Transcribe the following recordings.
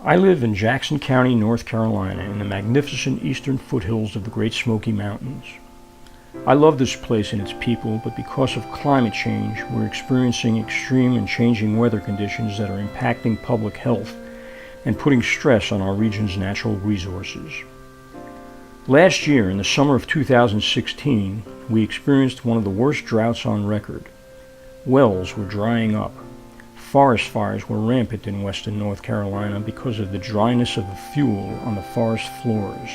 I live in Jackson County, North Carolina, in the magnificent eastern foothills of the Great Smoky Mountains. I love this place and its people, but because of climate change, we're experiencing extreme and changing weather conditions that are impacting public health and putting stress on our region's natural resources. Last year, in the summer of 2016, we experienced one of the worst droughts on record. Wells were drying up. Forest fires were rampant in western North Carolina because of the dryness of the fuel on the forest floors.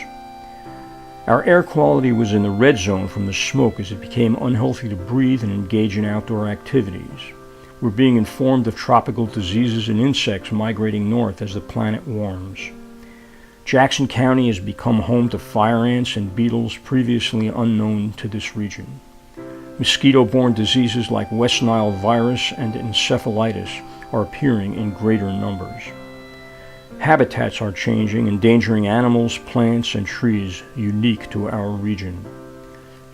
Our air quality was in the red zone from the smoke as it became unhealthy to breathe and engage in outdoor activities. We're being informed of tropical diseases and insects migrating north as the planet warms. Jackson County has become home to fire ants and beetles previously unknown to this region. Mosquito-borne diseases like West Nile virus and encephalitis are appearing in greater numbers. Habitats are changing, endangering animals, plants, and trees unique to our region.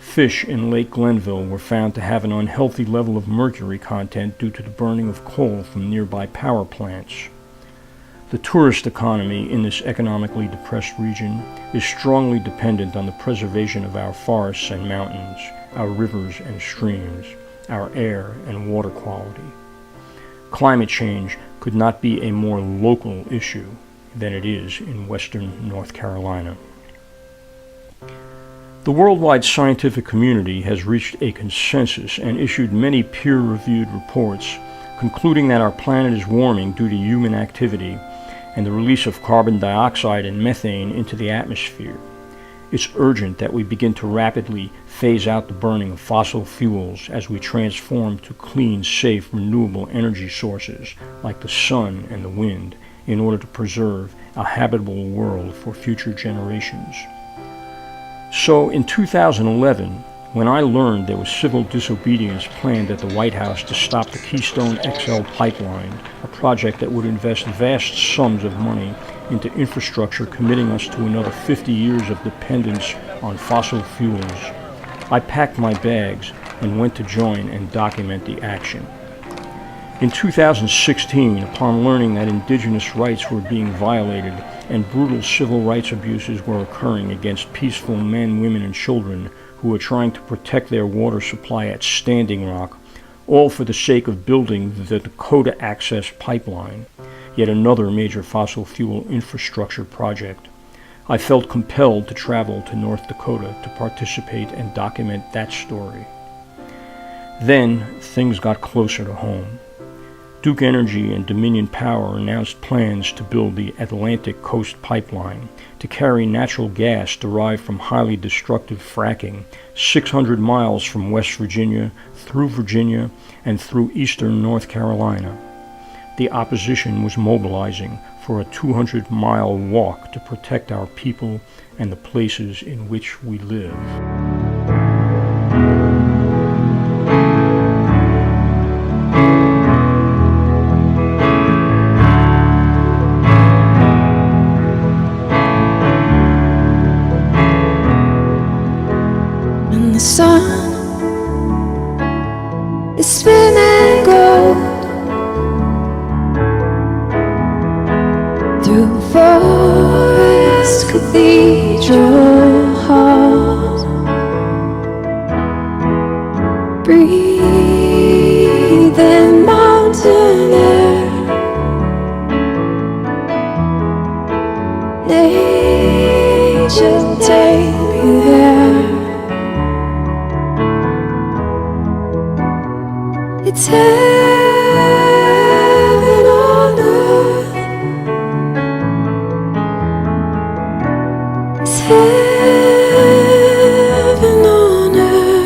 Fish in Lake Glenville were found to have an unhealthy level of mercury content due to the burning of coal from nearby power plants. The tourist economy in this economically depressed region is strongly dependent on the preservation of our forests and mountains, our rivers and streams, our air and water quality. Climate change could not be a more local issue than it is in western North Carolina. The worldwide scientific community has reached a consensus and issued many peer-reviewed reports concluding that our planet is warming due to human activity and the release of carbon dioxide and methane into the atmosphere. It's urgent that we begin to rapidly phase out the burning of fossil fuels as we transform to clean, safe, renewable energy sources like the sun and the wind in order to preserve a habitable world for future generations. So in 2011, when I learned there was civil disobedience planned at the White House to stop the Keystone XL pipeline, a project that would invest vast sums of money into infrastructure committing us to another 50 years of dependence on fossil fuels, I packed my bags and went to join and document the action. In 2016, upon learning that indigenous rights were being violated and brutal civil rights abuses were occurring against peaceful men, women, and children who were trying to protect their water supply at Standing Rock, all for the sake of building the Dakota Access Pipeline, yet another major fossil fuel infrastructure project, I felt compelled to travel to North Dakota to participate and document that story. Then things got closer to home. Duke Energy and Dominion Power announced plans to build the Atlantic Coast Pipeline to carry natural gas derived from highly destructive fracking 600 miles from West Virginia, and through eastern North Carolina. The opposition was mobilizing for a 200-mile walk to protect our people and the places in which we live. The sun is spinning gold through forest cathedral halls, breathing mountain air, nature take me there. It's heaven on earth. It's heaven on earth.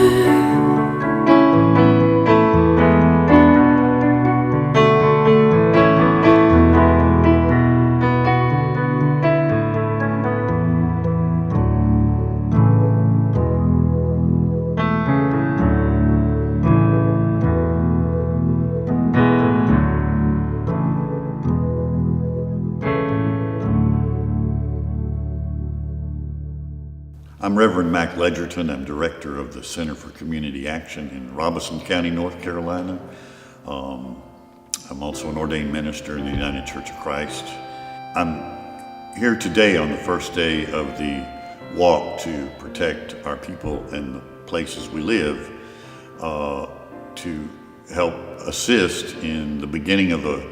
I'm Reverend Mac Ledgerton. I'm director of the Center for Community Action in Robeson County, North Carolina. I'm also an ordained minister in the United Church of Christ. I'm here today on the first day of the walk to protect our people and the places we live, to help assist in the beginning of a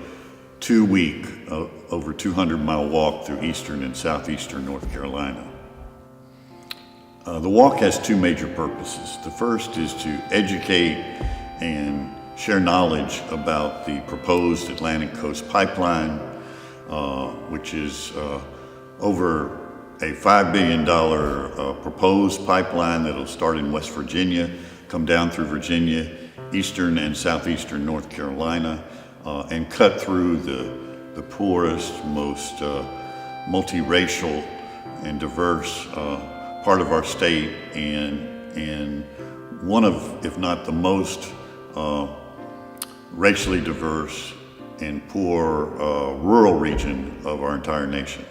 2-week, over 200-mile walk through eastern and southeastern North Carolina. The walk has two major purposes. The first is to educate and share knowledge about the proposed Atlantic Coast Pipeline, which is over a $5 billion proposed pipeline that'll start in West Virginia, come down through Virginia, eastern and southeastern North Carolina, and cut through the poorest, most multiracial and diverse part of our state, and one of, if not the most racially diverse and poor rural region of our entire nation.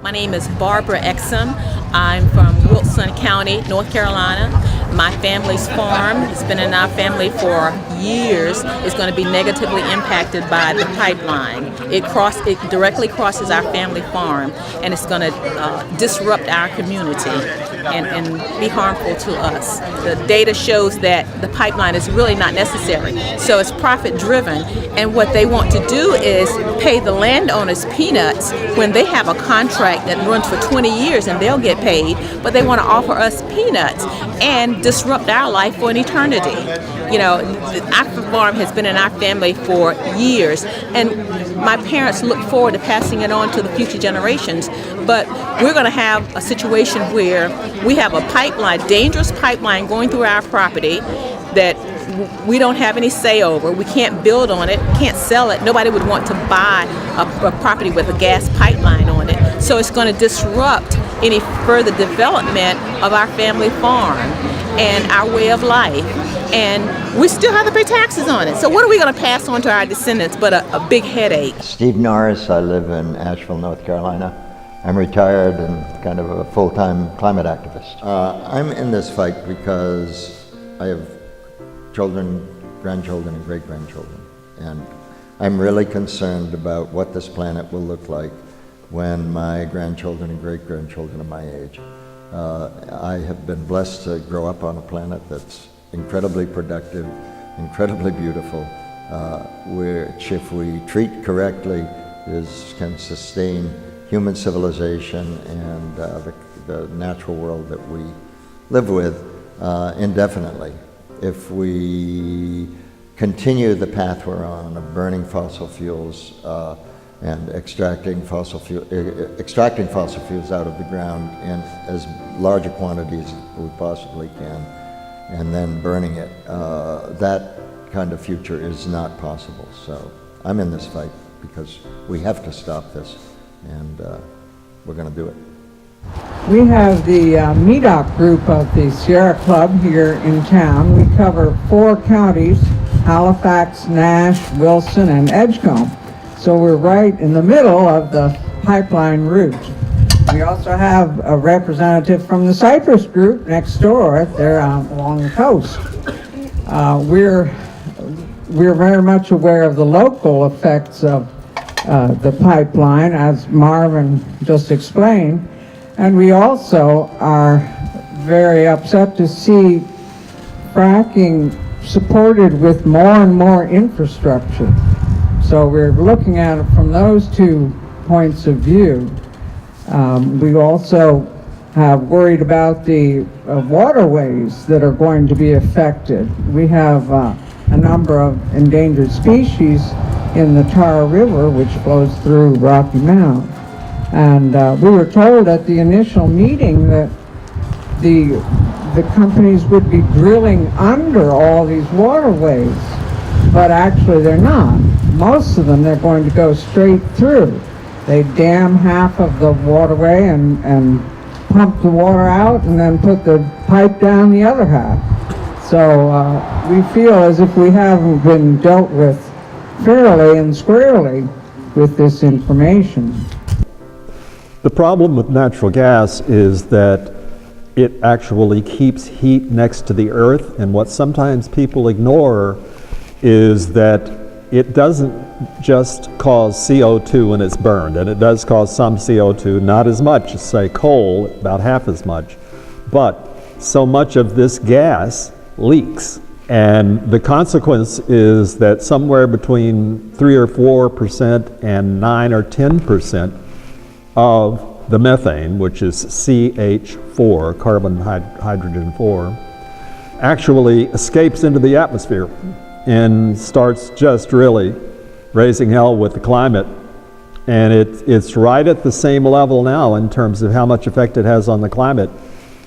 My name is Barbara Exum. I'm from Wilson County, North Carolina. My family's farm has been in our family for years. Is going to be negatively impacted by the pipeline. It directly crosses our family farm, and it's going to disrupt our community and be harmful to us. The data shows that the pipeline is really not necessary. So it's profit driven, and what they want to do is pay the landowners peanuts when they have a contract that runs for 20 years and they'll get paid, but they want to offer us peanuts and disrupt our life for an eternity. You know, our farm has been in our family for years, and my parents look forward to passing it on to the future generations, but we're going to have a situation where we have a pipeline, dangerous pipeline going through our property that we don't have any say over. We can't build on it, can't sell it. Nobody would want to buy a property with a gas pipeline on it. So it's going to disrupt any further development of our family farm and our way of life. And we still have to pay taxes on it. So what are we going to pass on to our descendants but a big headache? Steve Norris, I live in Asheville, North Carolina. I'm retired and kind of a full-time climate activist. I'm in this fight because I have children, grandchildren, and great-grandchildren. And I'm really concerned about what this planet will look like when my grandchildren and great-grandchildren are my age. I have been blessed to grow up on a planet that's incredibly productive, incredibly beautiful, which if we treat correctly can sustain human civilization and the natural world that we live with indefinitely. If we continue the path we're on of burning fossil fuels and extracting fossil fuels out of the ground in as large a quantities as we possibly can, and then burning it, that kind of future is not possible. So I'm in this fight because we have to stop this, and we're going to do it. We have the meetup group of the Sierra Club here in town. We cover 4 counties, Halifax, Nash, Wilson, and Edgecombe. So we're right in the middle of the pipeline route. We also have a representative from the Cypress group next door. They're along the coast. We're very much aware of the local effects of the pipeline, as Marvin just explained. And we also are very upset to see fracking supported with more and more infrastructure. So we're looking at it from those 2 points of view. We also have worried about the waterways that are going to be affected. We have a number of endangered species in the Tar River, which flows through Rocky Mount. And we were told at the initial meeting that the companies would be drilling under all these waterways, but actually they're not. Most of them, they're going to go straight through. They dam half of the waterway and pump the water out and then put the pipe down the other half. So we feel as if we haven't been dealt with fairly and squarely with this information. The problem with natural gas is that it actually keeps heat next to the earth, and what sometimes people ignore is that it doesn't just cause CO2 when it's burned, and it does cause some CO2, not as much as, say, coal, about half as much, but so much of this gas leaks. And the consequence is that somewhere between 3 or 4% and 9 or 10% of the methane, which is CH4, carbon hydrogen 4, actually escapes into the atmosphere and starts just really raising hell with the climate. And it's right at the same level now in terms of how much effect it has on the climate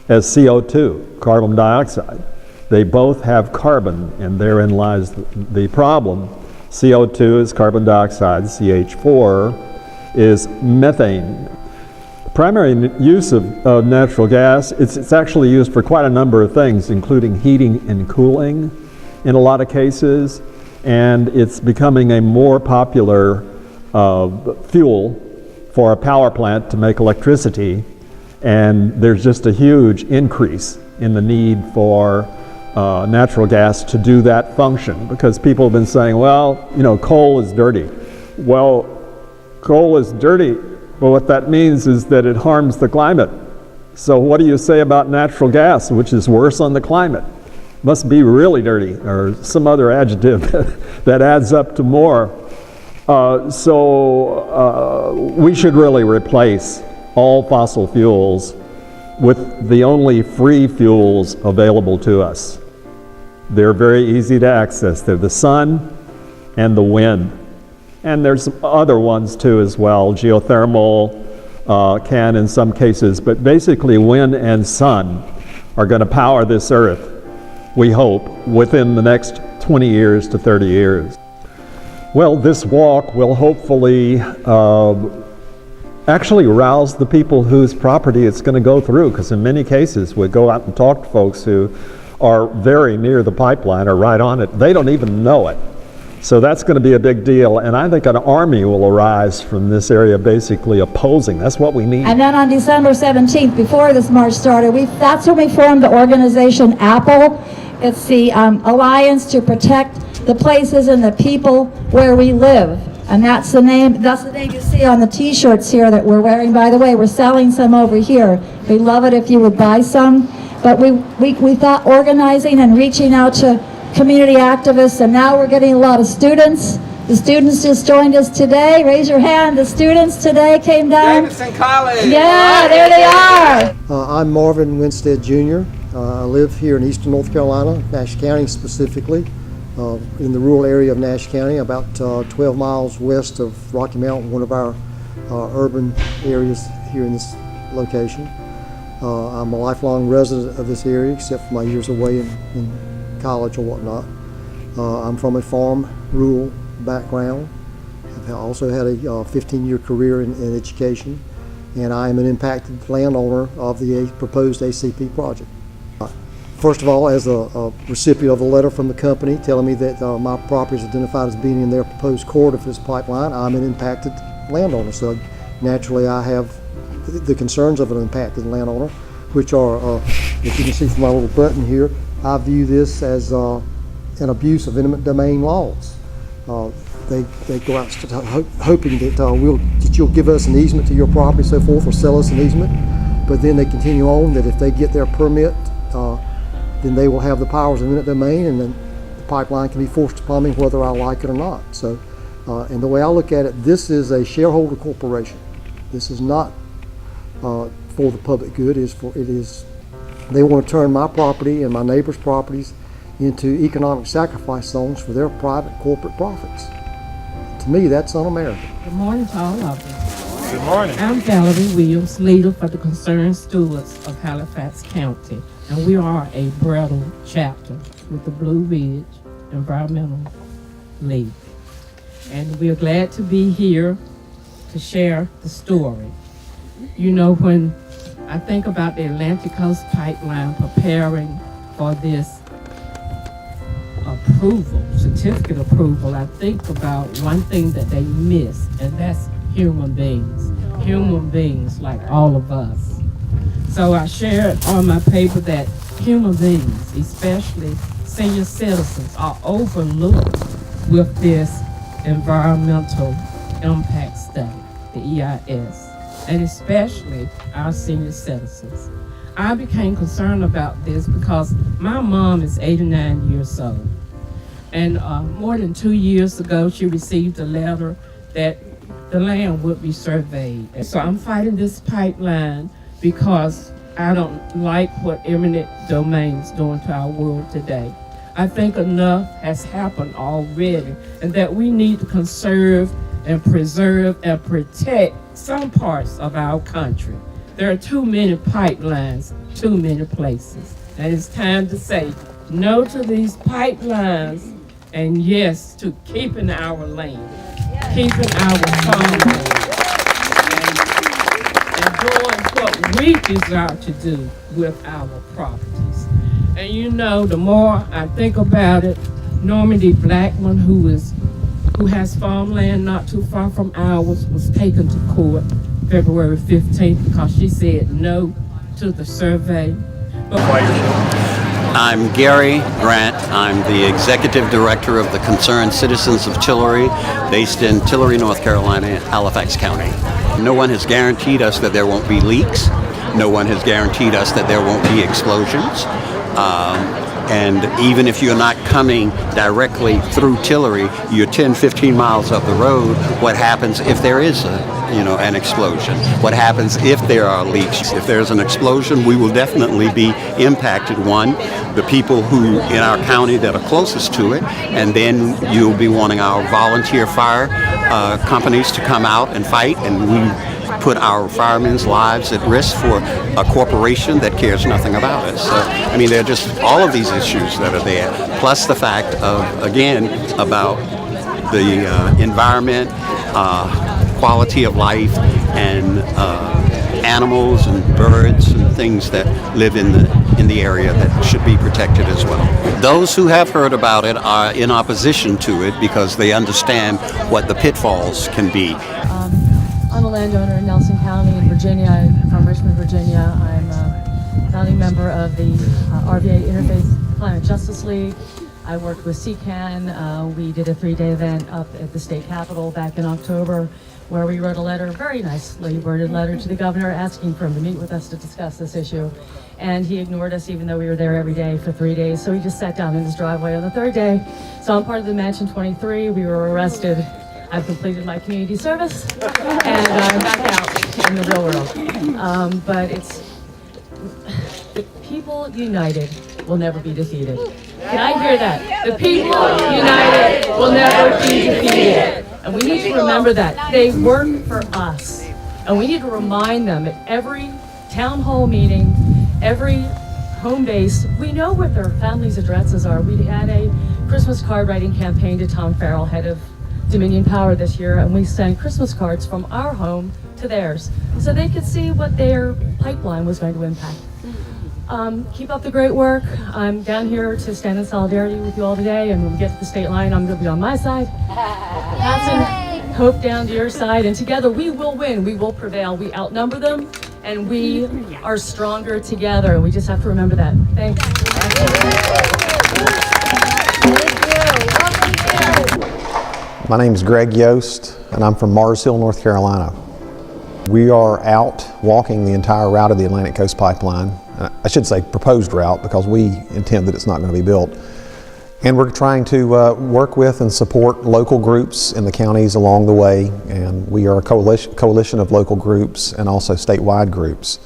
as CO2, carbon dioxide. They both have carbon, and therein lies the problem. CO2 is carbon dioxide, CH4 is methane. Primary use of natural gas, it's actually used for quite a number of things, including heating and cooling in a lot of cases, and it's becoming a more popular fuel for a power plant to make electricity, and there's just a huge increase in the need for natural gas to do that function, because people have been saying, well, you know, coal is dirty. Well, coal is dirty, but what that means is that it harms the climate. So what do you say about natural gas, which is worse on the climate? Must be really dirty, or some other adjective that adds up to more. We should really replace all fossil fuels with the only free fuels available to us. They're very easy to access. They're the sun and the wind. And there's some other ones too as well. Geothermal can in some cases, but basically wind and sun are going to power this earth, we hope, within the next 20 years to 30 years. Well, this walk will hopefully actually rouse the people whose property it's going to go through, because in many cases we go out and talk to folks who are very near the pipeline or right on it. They don't even know it. So that's going to be a big deal, and I think an army will arise from this area basically opposing. That's what we need. And then on December 17th, before this march started, that's when we formed the organization APPLE. It's the Alliance to Protect the Places and the People Where We Live. And that's the name you see on the t-shirts here that we're wearing. By the way, we're selling some over here. We'd love it if you would buy some. But we thought organizing and reaching out to community activists, and now we're getting a lot of students. The students just joined us today. Raise your hand. The students today came down. Davidson College. Yeah, there they are. I'm Marvin Winstead Jr. I live here in eastern North Carolina, Nash County specifically, in the rural area of Nash County, about 12 miles west of Rocky Mountain, one of our urban areas here in this location. I'm a lifelong resident of this area, except for my years away in college or whatnot. I'm from a farm, rural background. I've also had a 15-year career in education, and I am an impacted landowner of the proposed ACP project. First of all, as a recipient of a letter from the company telling me that my property is identified as being in their proposed corridor for this pipeline, I'm an impacted landowner. So naturally I have the concerns of an impacted landowner, which are, as you can see from my little button here, I view this as an abuse of eminent domain laws. They go out hoping that you'll give us an easement to your property, so forth, or sell us an easement, but then they continue on that if they get their permit, then they will have the powers of eminent domain, and then the pipeline can be forced upon me whether I like it or not. So, and the way I look at it, this is a shareholder corporation. This is not for the public good. They want to turn my property and my neighbors' properties into economic sacrifice zones for their private corporate profits. To me, that's un-American. Good morning to all of you. Good morning. I'm Valerie Williams, leader for the Concerned Stewards of Halifax County, and we are a brethren chapter with the Blue Ridge Environmental League. And we're glad to be here to share the story. You know, when I think about the Atlantic Coast Pipeline preparing for this certificate approval, I think about one thing that they miss, and that's human beings like all of us. So I shared on my paper that human beings, especially senior citizens, are overlooked with this environmental impact study, the EIS, and especially our senior citizens. I became concerned about this because my mom is 89 years old. And more than 2 years ago, she received a letter that the land would be surveyed. And so I'm fighting this pipeline because I don't like what eminent domain is doing to our world today. I think enough has happened already, and that we need to conserve and preserve and protect some parts of our country. There are too many pipelines, too many places. And it's time to say no to these pipelines and yes to keeping our land, keeping our farmland, and doing what we desire to do with our properties. And you know, the more I think about it, Normandy Blackman, who has farmland not too far from ours, was taken to court February 15th because she said no to the survey. I'm Gary Grant. I'm the Executive Director of the Concerned Citizens of Tillery, based in Tillery, North Carolina, Halifax County. No one has guaranteed us that there won't be leaks. No one has guaranteed us that there won't be explosions. And even if you're not coming directly through Tillery, you're 10, 15 miles up the road. What happens if there is an explosion? What happens if there are leaks? If there's an explosion, we will definitely be impacted. One, the people who in our county that are closest to it, and then you'll be wanting our volunteer fire companies to come out and fight, and we put our firemen's lives at risk for a corporation that cares nothing about us. So, I mean, there are just all of these issues that are there, plus the fact of, again, about the environment, quality of life, and animals and birds and things that live in the area that should be protected as well. Those who have heard about it are in opposition to it because they understand what the pitfalls can be. I'm a landowner in Nelson County in Virginia. I'm from Richmond, Virginia. I'm a founding member of the RVA Interfaith Climate Justice League. I worked with CCAN. We did a 3-day event up at the state capitol back in October where we wrote a letter, very nicely worded letter to the governor asking for him to meet with us to discuss this issue. And he ignored us even though we were there every day for 3 days. So he just sat down in his driveway on the 3rd day. So I'm part of the Mansion 23. We were arrested. I've completed my community service, and I'm back out in the real world. But it's, the people united will never be defeated. Can I hear that? The people united will never be defeated. And we need to remember that. They work for us. And we need to remind them at every town hall meeting, every home base, we know what their families' addresses are. We had a Christmas card writing campaign to Tom Farrell, head of Dominion Power this year, and we sent Christmas cards from our home to theirs so they could see what their pipeline was going to impact. Keep up the great work. I'm down here to stand in solidarity with you all today, and when we get to the state line, I'm going to be on my side. Passing hope down to your side, and together we will win. We will prevail. We outnumber them, and we are stronger together, and we just have to remember that. Thanks. My name is Greg Yost, and I'm from Mars Hill, North Carolina. We are out walking the entire route of the Atlantic Coast Pipeline. I should say proposed route because we intend that it's not going to be built. And we're trying to work with and support local groups in the counties along the way. And we are a coalition of local groups and also statewide groups.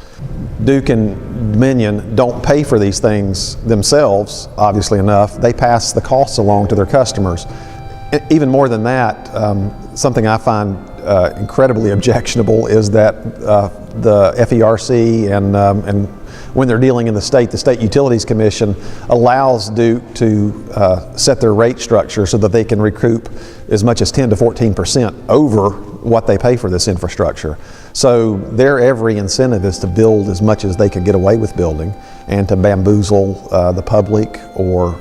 Duke and Dominion don't pay for these things themselves, obviously enough. They pass the costs along to their customers. Even more than that, something I find incredibly objectionable is that the FERC and when they're dealing in the State Utilities Commission allows Duke to set their rate structure so that they can recoup as much as 10 to 14% over what they pay for this infrastructure. So their every incentive is to build as much as they can get away with building and to bamboozle the public or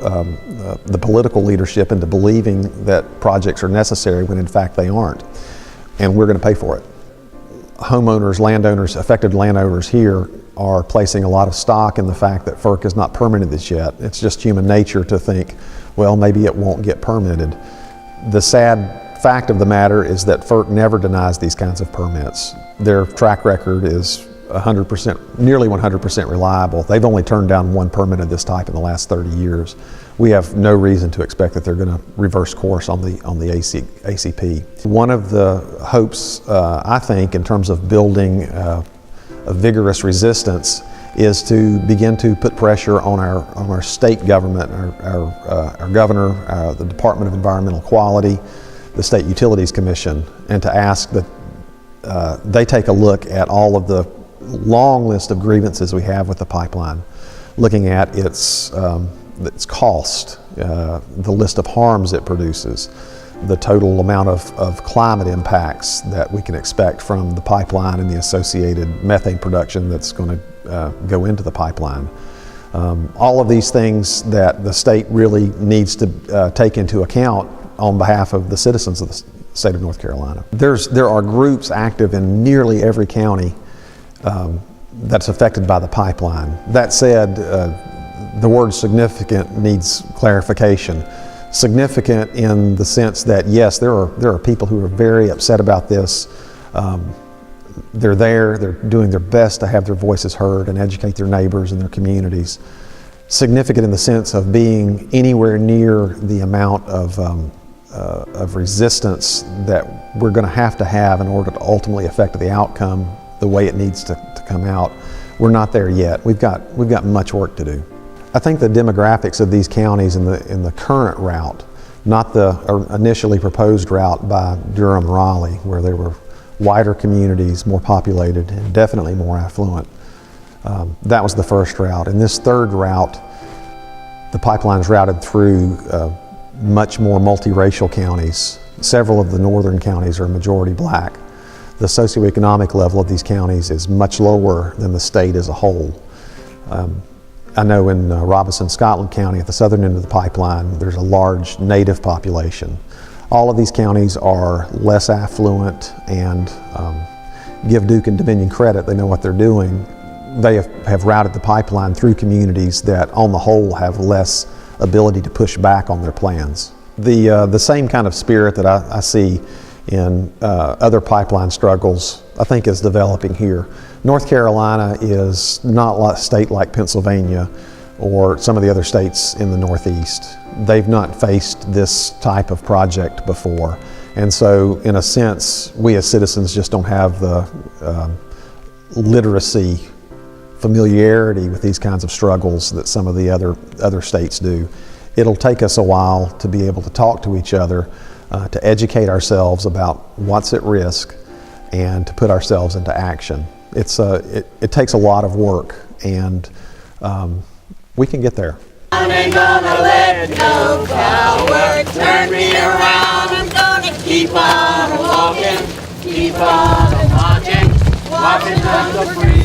the political leadership into believing that projects are necessary when in fact they aren't. And we're going to pay for it. Homeowners, landowners, affected landowners here are placing a lot of stock in the fact that FERC has not permitted this yet. It's just human nature to think, well, maybe it won't get permitted. The sad fact of the matter is that FERC never denies these kinds of permits. Their track record is 100%, nearly 100% reliable. They've only turned down one permit of this type in the last 30 years. We have no reason to expect that they're going to reverse course on the ACP. One of the hopes, I think, in terms of building a vigorous resistance is to begin to put pressure on our state government, our governor, the Department of Environmental Quality, the State Utilities Commission, and to ask that they take a look at all of the long list of grievances we have with the pipeline, looking at its cost, the list of harms it produces, the total amount of climate impacts that we can expect from the pipeline and the associated methane production that's going to go into the pipeline. All of these things that the state really needs to take into account on behalf of the citizens of the state of North Carolina. There are groups active in nearly every county that's affected by the pipeline. That said, the word significant needs clarification. Significant in the sense that, yes, there are people who are very upset about this. They're doing their best to have their voices heard and educate their neighbors and their communities. Significant in the sense of being anywhere near the amount of resistance that we're going to have in order to ultimately affect the outcome the way it needs to come out. We're not there yet. We've got much work to do. I think the demographics of these counties in the current route, not the initially proposed route by Durham-Raleigh, where there were wider communities, more populated, and definitely more affluent. That was the first route. In this third route, the pipeline is routed through much more multiracial counties. Several of the northern counties are majority black. The socioeconomic level of these counties is much lower than the state as a whole. I know in Robinson, Scotland County, at the southern end of the pipeline, there's a large native population. All of these counties are less affluent, and give Duke and Dominion credit, they know what they're doing. They have routed the pipeline through communities that on the whole have less ability to push back on their plans. The same kind of spirit that I see in other pipeline struggles, I think, is developing here. North Carolina is not a state like Pennsylvania or some of the other states in the Northeast. They've not faced this type of project before. And so, in a sense, we as citizens just don't have the literacy, familiarity with these kinds of struggles that some of the other states do. It'll take us a while to be able to talk to each other, to educate ourselves about what's at risk, and to put ourselves into action. It takes a lot of work, and we can get there. I ain't gonna let no coward turn me around. I'm gonna keep on walking, keep on marching, watching the freedom.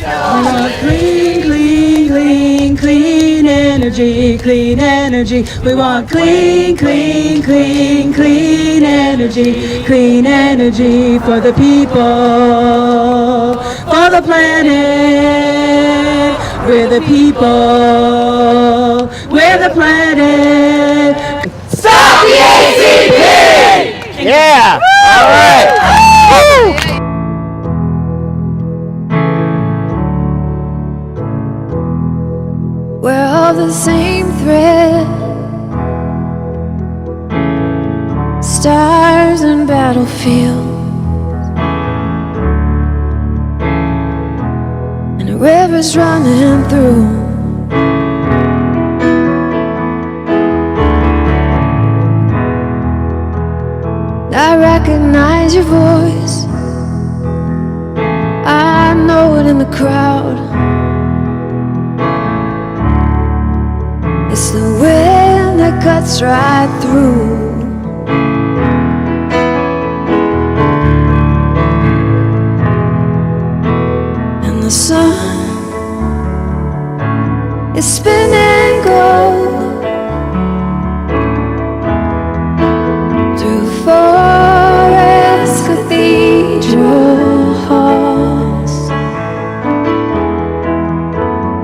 Clean, clean, clean, clean energy, clean energy. We want clean, clean, clean, clean energy for the people, for the planet. We're the people, we're the planet. Stop the ACP! Yeah! All right! We're all the same thread, stars and battlefields, and a river's running through. I recognize your voice, I know it in the crowd. It's the wind that cuts right through. And the sun is spinning gold through forest cathedral halls.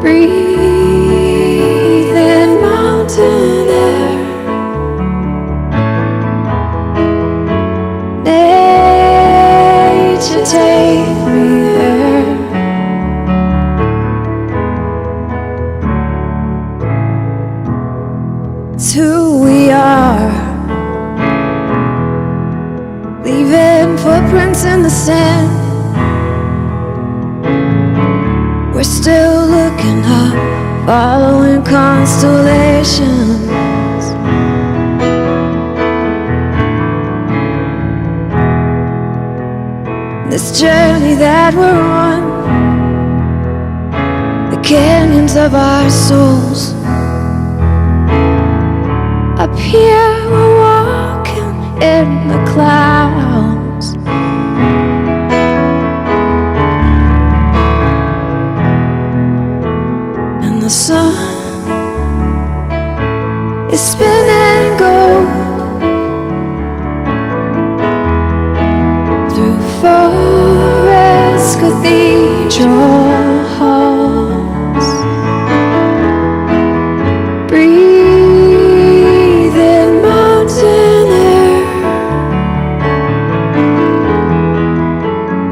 Breathe in mountain air, footprints in the sand. We're still looking up, following constellations. This journey that we're on, the canyons of our souls. Up here we're walking in the clouds. And the sun is spinning gold through forest cathedral halls. Breathing mountain air,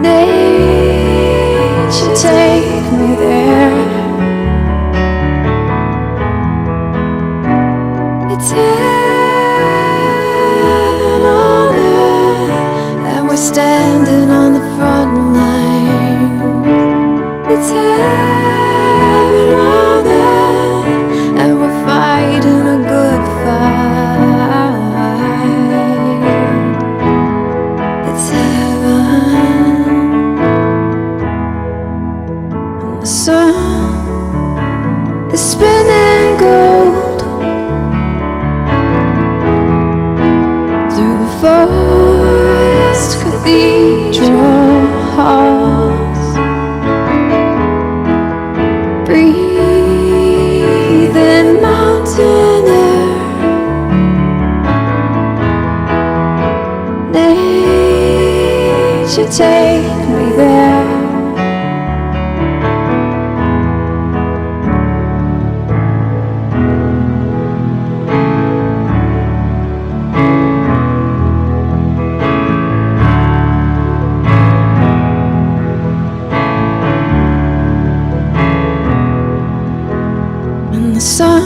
nature take me there. It's heaven on earth, and we're standing on the front line. It's heaven on earth, and we're fighting a good fight. It's heaven, and the sun is spinning gold through forest cathedral halls. Breathing mountain air, nature take me there. And the sun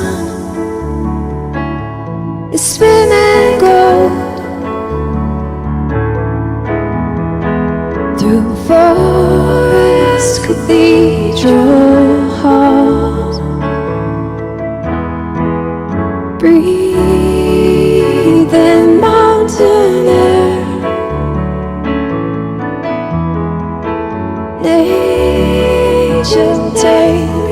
is spinning gold through forest cathedral halls. Breathing mountain air, nature take